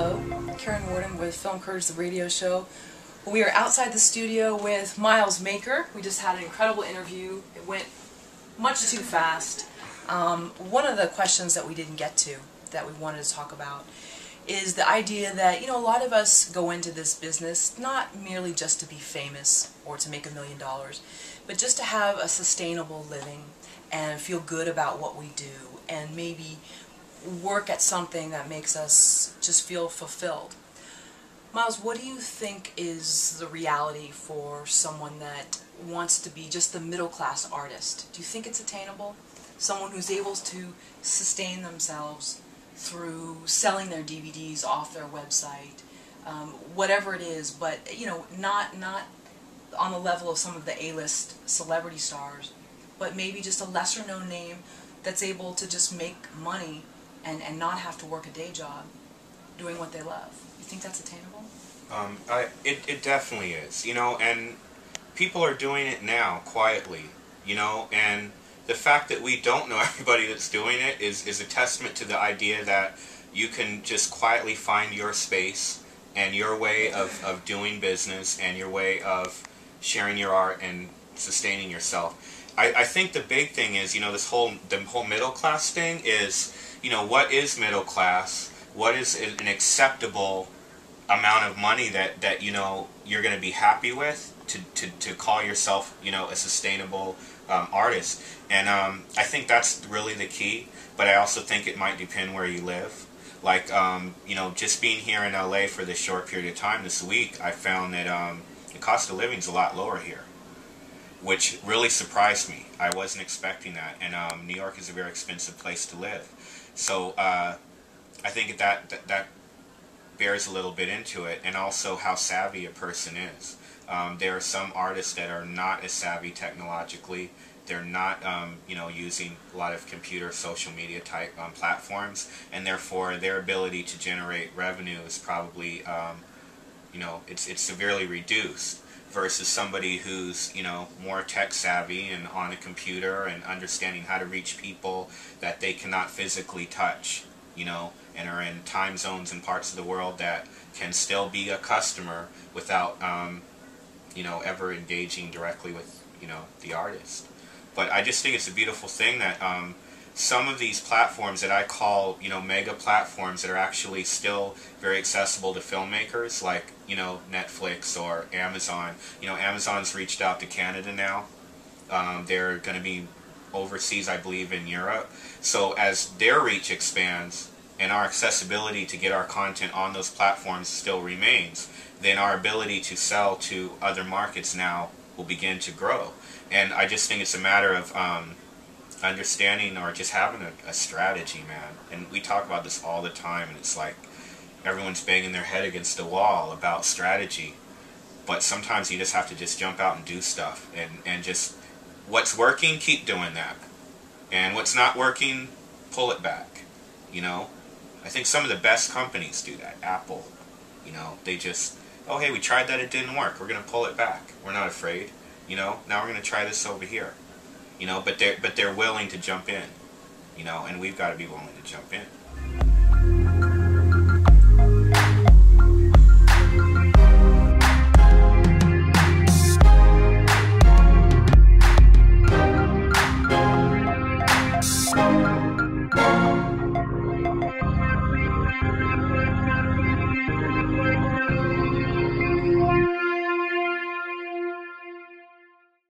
Hello, Karen Warden with Film Courage, the radio show. We are outside the studio with Miles Maker. We just had an incredible interview. It went much too fast. One of the questions that we didn't get to that we wanted to talk about is the idea that, a lot of us go into this business not merely just to be famous or to make $1 million, but just to have a sustainable living and feel good about what we do and maybe work at something that makes us just feel fulfilled. Miles, what do you think is the reality for someone that wants to be just the middle-class artist? Do you think it's attainable? Someone who's able to sustain themselves through selling their DVDs off their website, whatever it is, but not on the level of some of the A-list celebrity stars, but maybe just a lesser-known name that's able to just make money and not have to work a day job doing what they love. You think that's attainable? It definitely is, and people are doing it now quietly, and the fact that we don't know everybody that's doing it is a testament to the idea that you can just quietly find your space and your way of doing business and your way of sharing your art and sustaining yourself. I think the big thing is, the whole middle class thing is, what is middle class? What is an acceptable amount of money that you're going to be happy with to call yourself, a sustainable artist? And I think that's really the key, but I also think it might depend where you live. Like, just being here in LA for this short period of time this week, I found that the cost of living is a lot lower here, which really surprised me. I wasn't expecting that, and New York is a very expensive place to live. So I think that bears a little bit into it, and also how savvy a person is. There are some artists that are not as savvy technologically. They're not, using a lot of computer, social media type platforms, and therefore their ability to generate revenue is probably, it's severely reduced. Versus somebody who's, more tech savvy and on a computer and understanding how to reach people that they cannot physically touch, and are in time zones and parts of the world that can still be a customer without, ever engaging directly with, the artist. But I just think it's a beautiful thing that some of these platforms that I call, mega platforms that are actually still very accessible to filmmakers, like, Netflix or Amazon. Amazon's reached out to Canada now. They're going to be overseas, I believe, in Europe. So as their reach expands and our accessibility to get our content on those platforms still remains, then our ability to sell to other markets now will begin to grow. And I just think it's a matter of understanding or just having a strategy, man. And we talk about this all the time, and it's like everyone's banging their head against the wall about strategy. But sometimes you just have to just jump out and do stuff. And just what's working, keep doing that. And what's not working, pull it back. I think some of the best companies do that. Apple, they just, oh hey, we tried that, it didn't work. We're going to pull it back. We're not afraid. Now we're going to try this over here. But they're willing to jump in, and we've got to be willing to jump in.